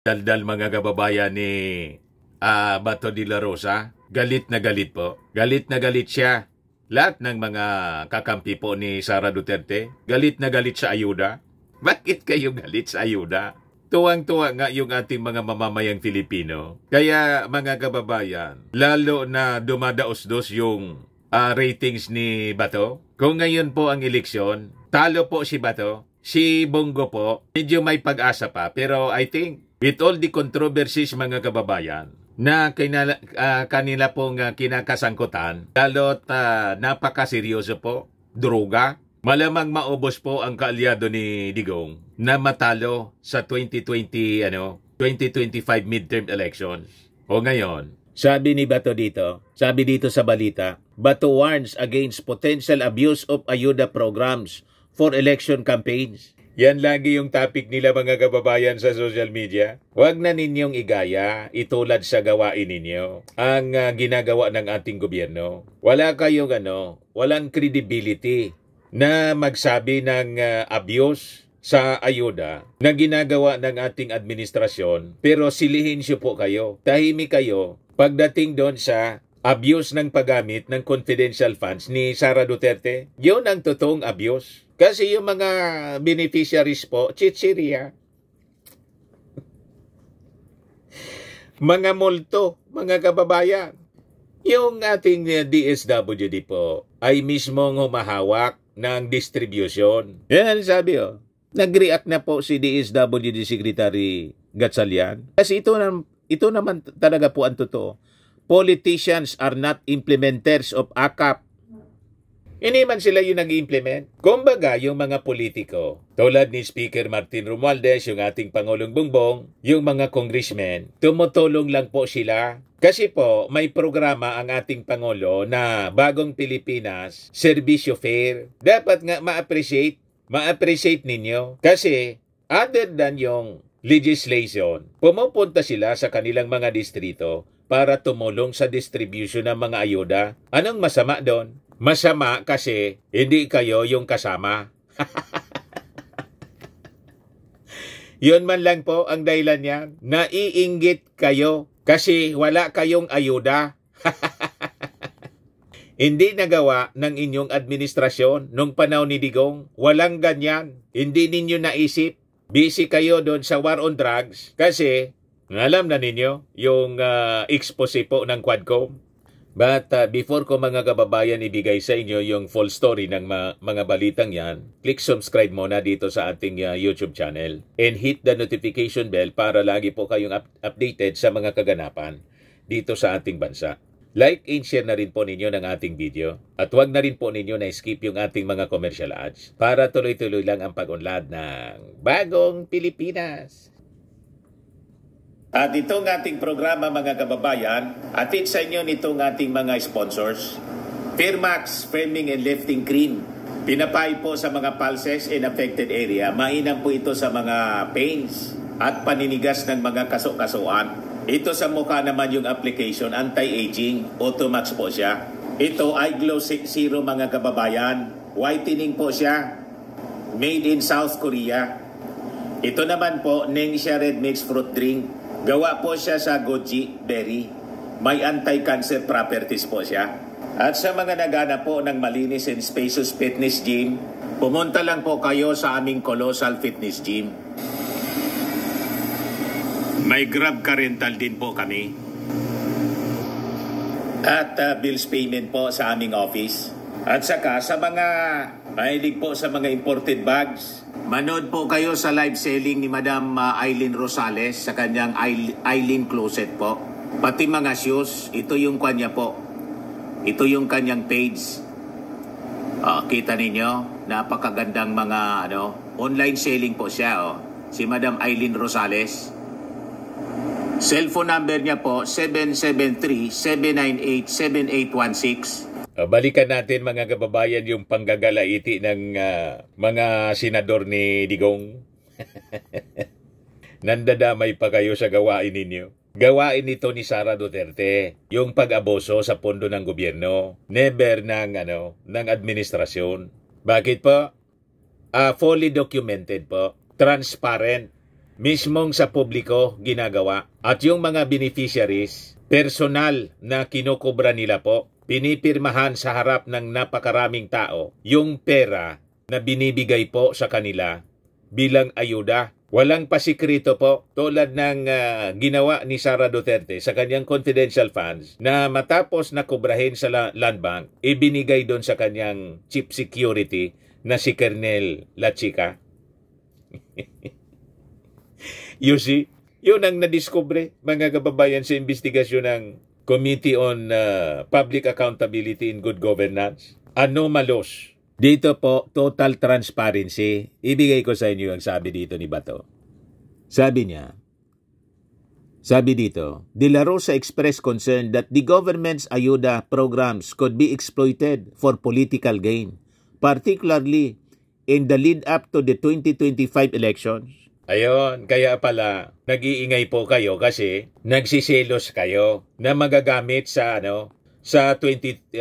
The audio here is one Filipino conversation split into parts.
Daldal mga kababayan ni Bato de la Rosa. Galit na galit po. Galit na galit siya. Lahat ng mga kakampi po ni Sara Duterte, galit na galit sa ayuda. Bakit kayo galit sa ayuda? Tuwang-tuwa nga yung ating mga mamamayang Filipino. Kaya mga kababayan, lalo na dumadaos-dos yung ratings ni Bato. Kung ngayon po ang eleksyon, talo po si Bato. Si Bongo po, medyo may pag-asa pa. Pero I think, with all the controversies mga kababayan, na kanila pong kinakasangkutan, lalo't napakaseryoso po, droga, malamang maubos po ang kaalyado ni Digong na matalo sa 2025 midterm elections. O ngayon, sabi ni Bato dito, sabi dito sa balita, Bato warns against potential abuse of ayuda programs for election campaigns. Yan lagi yung topic nila mga kababayan sa social media. Huwag na ninyong igaya, itulad sa gawain ninyo ang ginagawa ng ating gobyerno. Wala kayong walang credibility na magsabi ng abuse sa ayuda na ginagawa ng ating administrasyon, pero silihin siyo po kayo. Tahimik kayo pagdating doon sa abuse ng paggamit ng confidential funds ni Sara Duterte. Yun ang totoong abuse. Kasi yung mga beneficiaries po, chichirya. Mga multo, mga kababayan. Yung ating DSWD po ay mismong humahawak ng distribution. Yan sabi nag-react na po si DSWD Secretary Gatchalian. Kasi ito naman talaga po ang totoo. Politicians are not implementers of AKAP. Hindi man sila yung nag-implement. Kumbaga, yung mga politiko, tulad ni Speaker Martin Romualdez, yung ating Pangulong Bongbong, yung mga congressmen, tumutulong lang po sila. Kasi po, may programa ang ating Pangulo na Bagong Pilipinas, Serbisyo Fair. Dapat nga ma-appreciate ninyo. Kasi, other than yung legislation, pumupunta sila sa kanilang mga distrito para tumulong sa distribution ng mga ayuda. Anong masama doon? Masama kasi hindi kayo yung kasama. Yun man lang po ang dahilan niyan. Naiinggit kayo kasi wala kayong ayuda. Hindi nagawa ng inyong administrasyon nung panahon ni Digong. Walang ganyan. Hindi ninyo naisip. Busy kayo doon sa war on drugs kasi alam na ninyo yung expose po ng Quadcom. But before ko mga kababayan ibigay sa inyo yung full story ng mga balitang yan, click subscribe muna dito sa ating YouTube channel and hit the notification bell para lagi po kayong updated sa mga kaganapan dito sa ating bansa. Like and share na rin po ninyo ng ating video at huwag na rin po ninyo na skip yung ating mga commercial ads para tuloy-tuloy lang ang pag-unlad ng Bagong Pilipinas. At itong ating programa mga kababayan, atid sa inyo nitong ating mga sponsors. Fairmax Firming and Lifting Cream. Pinapay po sa mga pulses in affected area. Mainam po ito sa mga pains at paninigas ng mga kaso-kasuan. Ito sa mukha naman yung application, anti-aging, Automax po siya. Ito ay Glow Zero mga kababayan. Whitening po siya. Made in South Korea. Ito naman po, Ningxia Red Mix Fruit Drink. Gawa po siya sa goji berry. May anti-cancer properties po siya. At sa mga nagana po ng malinis and spacious fitness gym, pumunta lang po kayo sa aming Colossal Fitness Gym. May Grab car rental din po kami. At bills payment po sa aming office. At saka sa mga mahilig po sa mga imported bags, manood po kayo sa live selling ni Madam Aileen Rosales sa kanyang Aileen Closet po. Pati mga shoes, ito yung kanya po. Ito yung kanyang page. Kita ninyo, napakagandang mga online selling po siya. Si Madam Aileen Rosales. Cellphone number niya po, 773-798-7816. Balikan natin mga kababayan yung panggagalaiti ng mga senador ni Digong. Nandadamay pa kayo sa gawain ninyo. Gawain nito ni Sara Duterte, yung pag-abuso sa pondo ng gobyerno, never ng administrasyon. Bakit po? Fully documented po, transparent. mismong sa publiko ginagawa. At yung mga beneficiaries, personal na kinukubra nila po, pinipirmahan sa harap ng napakaraming tao yung pera na binibigay po sa kanila bilang ayuda. Walang pasikrito po tulad ng ginawa ni Sara Duterte sa kanyang confidential funds na matapos na kubrahin sa Land Bank, ibinigay doon sa kanyang chief security na si Colonel La Chica. You see, yun ang nadiskubre mga kababayan sa investigasyon ng Committee on Public Accountability and Good Governance. Anomalous. Dito po, total transparency. Ibigay ko sa inyo ang sabi dito ni Bato. Sabi niya, sabi dito, De La Rosa expressed concern that the government's ayuda programs could be exploited for political gain, particularly in the lead-up to the 2025 elections. Ayon, kaya pala nag-iingay po kayo kasi nagsiselos kayo na magagamit sa sa 2025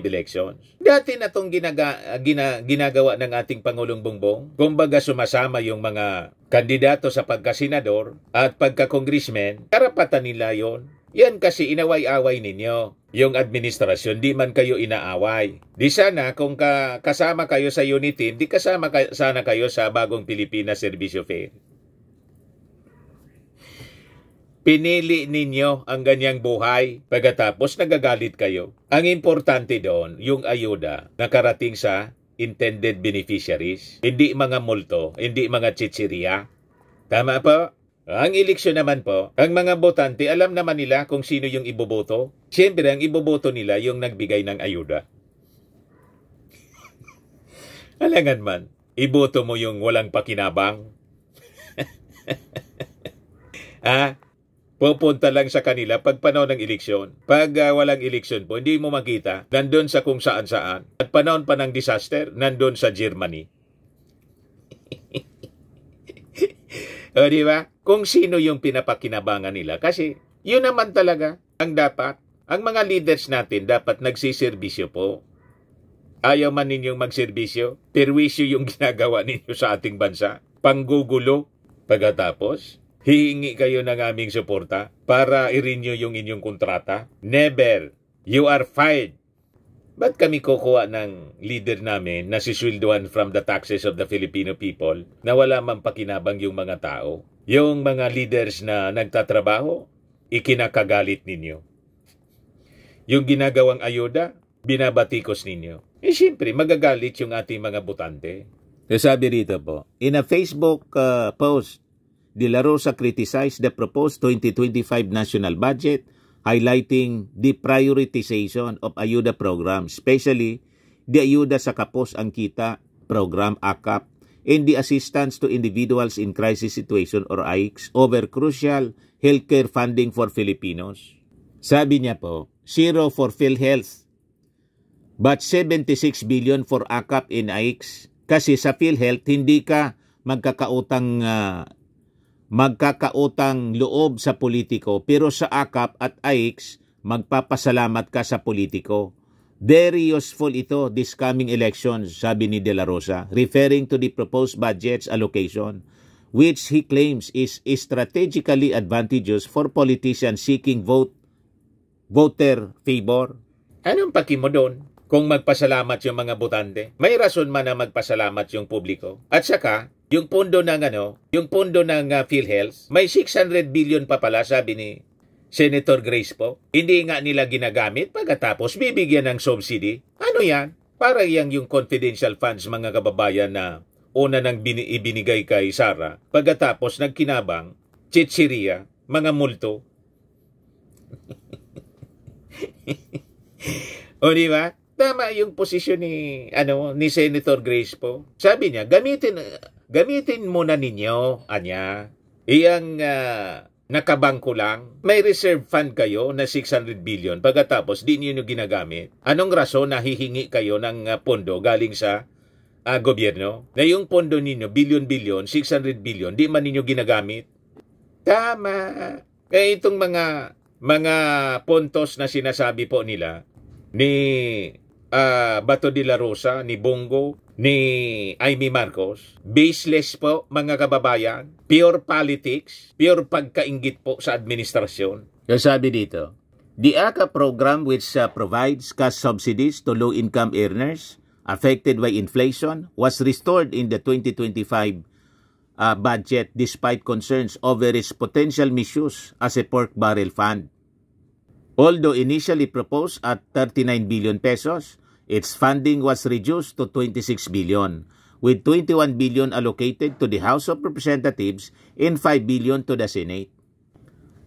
elections. Dati na itong ginagawa ng ating Pangulong Bongbong. Kumbaga sumasama yung mga kandidato sa pagkasenador at pagka-congressman, karapatan nila yon. Yan kasi inaway-away ninyo. Yung administrasyon, di man kayo inaaway. Di sana kung kasama kayo sa unit team, di kasama sana kayo sa Bagong Pilipinas Servicio Fair. Pinili ninyo ang ganyang buhay, pagkatapos nagagalit kayo. Ang importante doon, yung ayuda na karating sa intended beneficiaries. Hindi mga multo, hindi mga chichirya. Tama po? Ang eleksyon naman po, ang mga botante, alam naman nila kung sino yung iboboto. Siyempre, ang iboboto nila yung nagbigay ng ayuda. Alangan man, iboto mo yung walang pakinabang. Pupunta lang sa kanila pag panahon ng eleksyon. Pag walang eleksyon po, hindi mo makita. Nandun sa kung saan-saan. At panahon pa ng disaster, nandun sa Germany. O diba? Kung sino yung pinapakinabangan nila. Kasi yun naman talaga ang dapat. Ang mga leaders natin dapat nagsiservisyo po. Ayaw man ninyong magserbisyo, perwisyo yung ginagawa ninyo sa ating bansa. Panggugulo. Pagkatapos, hihingi kayo ng aming suporta para i-renew yung inyong kontrata? Never. You are fired. Ba't kami kukuha ng leader namin na sisweldohan from the taxes of the Filipino people na wala mang pakinabang yung mga tao? Yung mga leaders na nagtatrabaho, ikinakagalit ninyo. Yung ginagawang ayuda, binabatikos ninyo. Siyempre, magagalit yung ating mga botante. Sabi rito po, in a Facebook post, De La Rosa criticized the proposed 2025 national budget, highlighting the prioritization of ayuda programs, especially the Ayuda sa Kapos ang Kita program, AKAP, and the Assistance to Individuals in Crisis Situation or AICS over crucial healthcare funding for Filipinos. Sabi niya po, 0 for PhilHealth, but 76 billion for AKAP and AICS. Kasi sa PhilHealth, hindi ka magkakautang loob sa politiko, pero sa AKAP at AICS, magpapasalamat ka sa politiko. Very useful ito this coming elections, sabi ni De La Rosa, referring to the proposed budget's allocation, which he claims is strategically advantageous for politicians seeking voter favor. Anong paki mo doon? Kung magpasalamat yung mga botante, may rason man na magpasalamat yung publiko. At saka, yung pondo ng PhilHealth, may 600 billion pa pala, sabi ni Senator Grace po. Hindi nga nila ginagamit, pagkatapos bibigyan ng subsidy. Ano yan? Para yung confidential funds, mga kababayan, na una nang ibinigay kay Sara, pagkatapos nagkinabang, chichiriya, mga multo. O diba? Tama yung posisyon ni Senator Grace po. Sabi niya, gamitin muna ninyo, anya. Iyang nakabangko lang. May reserve fund kayo na 600 billion. Pagkatapos, di niyo ginagamit. Anong rason na hihingi kayo ng pondo galing sa gobyerno? Na yung pondo ninyo, billion, 600 billion, di man ninyo ginagamit? Tama. Kaya itong mga puntos na sinasabi po nila ni Bato de la Rosa, ni Bongo, ni Amy Marcos. Baseless po, mga kababayan. Pure politics, pure pagkainggit po sa administrasyon. Kaya sabi dito, the ACA program which provides cash subsidies to low-income earners affected by inflation was restored in the 2025 budget despite concerns over its potential misuse as a pork barrel fund. Although initially proposed at 39 billion pesos, its funding was reduced to 26 billion, with 21 billion allocated to the House of Representatives and 5 billion to the Senate.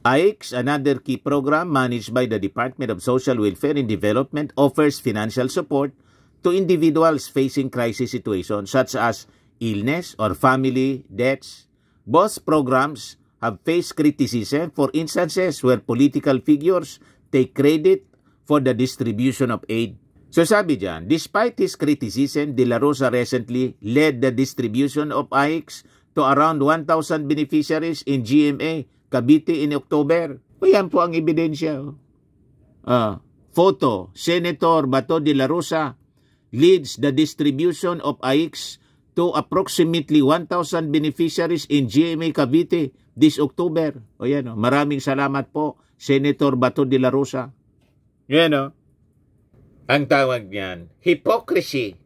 AIX, another key program managed by the Department of Social Welfare and Development, offers financial support to individuals facing crisis situations such as illness or family deaths. Both programs have faced criticism for instances where political figures take credit for the distribution of aid. So sabi dyan, despite his criticism, De La Rosa recently led the distribution of AIX to around 1,000 beneficiaries in GMA, Cavite in October. O yan po ang ebidensya. Photo, Senator Bato de la Rosa leads the distribution of AIX to approximately 1,000 beneficiaries in GMA Cavite this October. O yan, maraming salamat po, Senator Bato de la Rosa. Yan, ang tawag niyan, hypocrisy.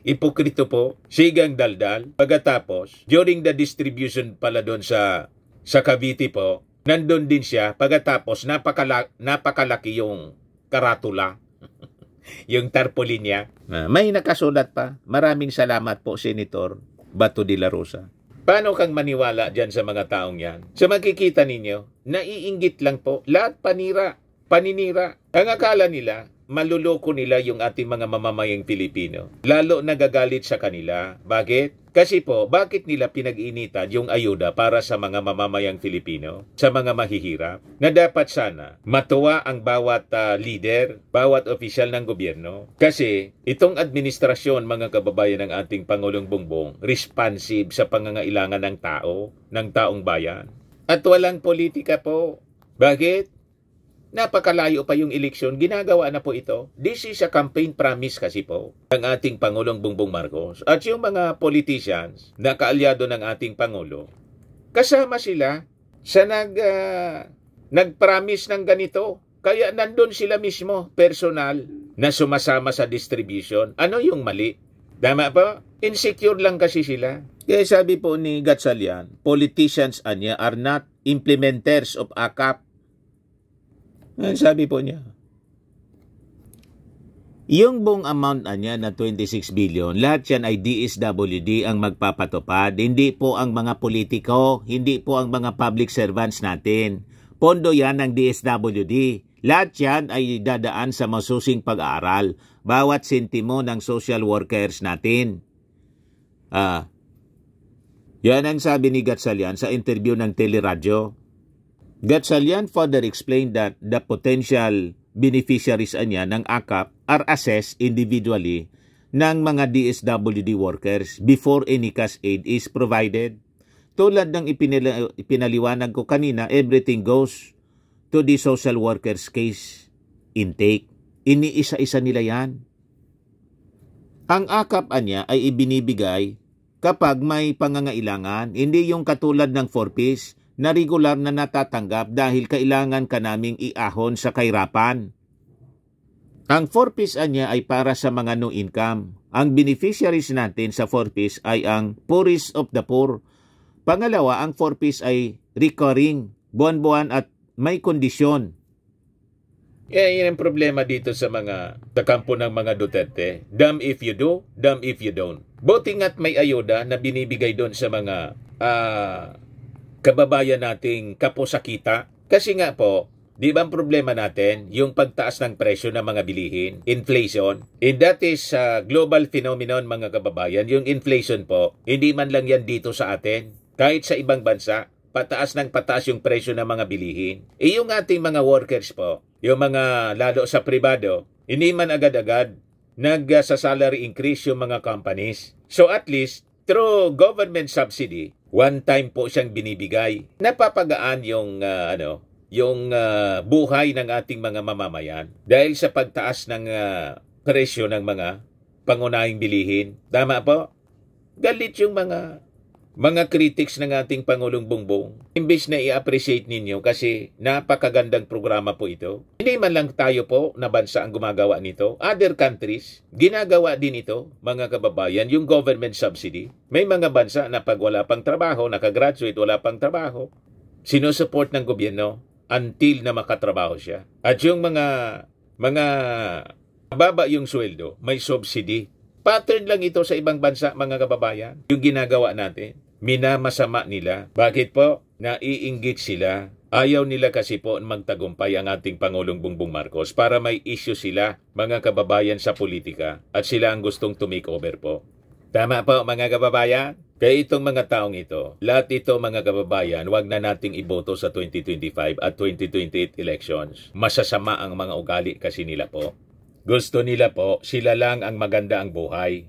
Ipokrito po, sigang daldal. Pagkatapos, during the distribution pala doon sa Cavite po, nandun din siya. Pagkatapos, napakalaki yung karatula. Yung tarpaulin niya. May nakasulat pa. Maraming salamat po, Senator Bato de la Rosa. Paano kang maniwala dyan sa mga taong yan? Sa makikita ninyo, naiinggit lang po. Lahat paninira. Ang akala nila, maluloko nila yung ating mga mamamayang Pilipino. Lalo nagagalit sa kanila. Bakit? Kasi po, bakit nila pinag-initan yung ayuda para sa mga mamamayang Filipino, sa mga mahihirap, na dapat sana matuwa ang bawat leader, bawat opisyal ng gobyerno. Kasi itong administrasyon, mga kababayan ng ating Pangulong Bongbong, responsive sa pangangailangan ng tao, ng taong bayan. At walang politika po. Bakit? Napakalayo pa yung eleksyon, ginagawa na po ito. This is a campaign promise kasi po ng ating Pangulong Bongbong Marcos. At yung mga politicians na kaalyado ng ating Pangulo, kasama sila sa nag-promise ng ganito. Kaya nandun sila mismo, personal, na sumasama sa distribution. Ano yung mali? Tama po? Insecure lang kasi sila. Kaya sabi po ni Gatchalian, politicians anya are not implementers of ACAP. Sabi po niya. Yung buong amount niya na 26 billion, lahat yan ay DSWD ang magpapatupad. Hindi po ang mga politiko, hindi po ang mga public servants natin. Pondo yan ng DSWD. Lahat yan ay dadaan sa masusing pag-aaral. Bawat sentimo ng social workers natin. Yan ang sabi ni Gatchalian sa interview ng teleradyo. Gatchalian further explained that the potential beneficiaries niya ng ACAP are assessed individually ng mga DSWD workers before any cash aid is provided. Tulad ng ipinaliwanag ko kanina, everything goes to the social workers case intake. Iniisa-isa nila yan. Ang ACAP niya ay ibinibigay kapag may pangangailangan, hindi yung katulad ng 4Ps na regular na natatanggap dahil kailangan ka naming iahon sa kahirapan. Ang 4Ps niya ay para sa mga no income. Ang beneficiaries natin sa 4Ps ay ang poorest of the poor. Pangalawa, ang 4Ps ay recurring, buwan-buwan at may kondisyon. Yan ang problema dito sa kampo ng mga Duterte. Damn if you do, damn if you don't. Buti nga't may ayuda na binibigay doon sa mga kababayan nating kaposakita. Kasi nga po, di ba ang problema natin, yung pagtaas ng presyo ng mga bilihin, inflation, and that is a global phenomenon mga kababayan. Yung inflation po, hindi man lang yan dito sa atin. Kahit sa ibang bansa, pataas ng pataas yung presyo ng mga bilihin. Yung ating mga workers po, yung mga lalo sa pribado, hindi man agad-agad sa salary increase yung mga companies. So at least, through government subsidy, one time po siyang binibigay. Napapagaan yung buhay ng ating mga mamamayan dahil sa pagtaas ng presyo ng mga pangunahing bilihin. Tama po? Galit yung mga critics ng ating Pangulong Bongbong. Imbes na i-appreciate ninyo kasi napakagandang programa po ito. Hindi man lang tayo po na bansa ang gumagawa nito. Other countries, ginagawa din ito, mga kababayan, yung government subsidy. May mga bansa na pag wala pang trabaho, nakagraduate, wala pang trabaho, sinusupport ng gobyerno until na makatrabaho siya. At yung mga baba yung sweldo, may subsidy. Pattern lang ito sa ibang bansa, mga kababayan. Yung ginagawa natin, minamasama nila. Bakit po? Naiinggit sila. Ayaw nila kasi po magtagumpay ang ating Pangulong Bongbong Marcos para may issue sila, mga kababayan, sa politika. At sila ang gustong to-make over po. Tama po, mga kababayan? Kaya itong mga taong ito, lahat ito, mga kababayan, wag na nating iboto sa 2025 at 2028 elections. Masasama ang mga ugali kasi nila po. Gusto nila po, sila lang ang maganda ang buhay.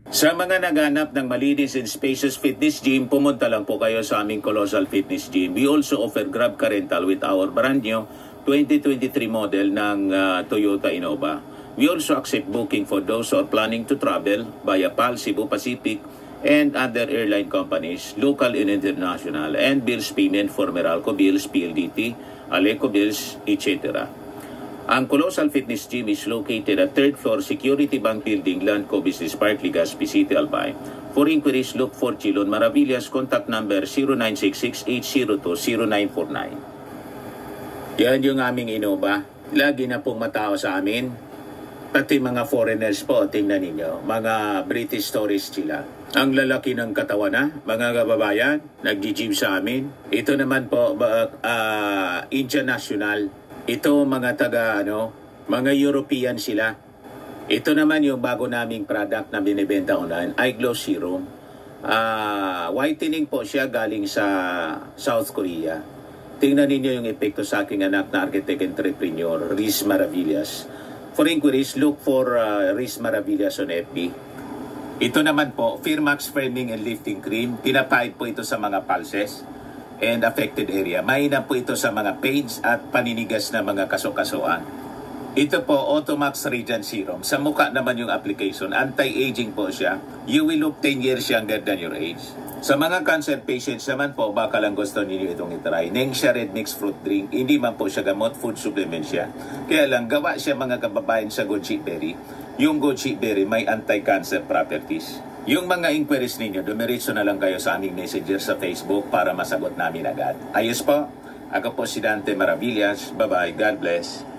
Sa mga naghanap ng malinis and spacious fitness gym, pumunta lang po kayo sa aming Colossal Fitness Gym. We also offer Grab Car Rental with our brand new 2023 model ng Toyota Innova. We also accept booking for those who are planning to travel via PAL, Cebu Pacific, and other airline companies, local and international, and bills payment for Meralco Bills, PLDT, Aleco Bills, etc. Ang Colossal Fitness Gym is located at 3rd floor Security Bank Building, Landco Business Park, Legazpi City, Albay. For inquiries, look for Chilon Maravillas. Contact number 0966-802-0949. Yan yung aming Innova. Lagi na pong matao sa amin. Pati mga foreigners po, tingnan ninyo. Mga British tourists sila. Ang lalaki ng katawan na, mga kababayan, nag-gym sa amin. Ito naman po, Indian National. Ito mga mga European sila. Ito naman yung bago naming product na binibenta online, Eye Glow Serum. Whitening po siya galing sa South Korea. Tingnan ninyo yung epekto sa aking anak na architect entrepreneur, Riz Maravillas. For inquiries, look for Riz Maravillas on FB. Ito naman po, Firmax Framing and Lifting Cream. Pinapahid po ito sa mga pulses and affected area. Mainam po ito sa mga pains at paninigas na mga kaso-kasuan. Ito po, Automax Radiant Serum. Sa mukha naman yung application. Anti-aging po siya. You will look 10 years younger than your age. Sa mga cancer patients naman po, baka lang gusto ninyo itong itry. Nengxia Red Mix Fruit Drink. Hindi man po siya gamot, food supplement siya. Kaya lang, gawa siya mga kababayan sa goji berry. Yung goji berry may anti-cancer properties. Yung mga inquiries ninyo, dumiretso na lang kayo sa aming messenger sa Facebook para masagot namin agad. Ayos po. Ako po si Dante Maravillas. Bye-bye. God bless.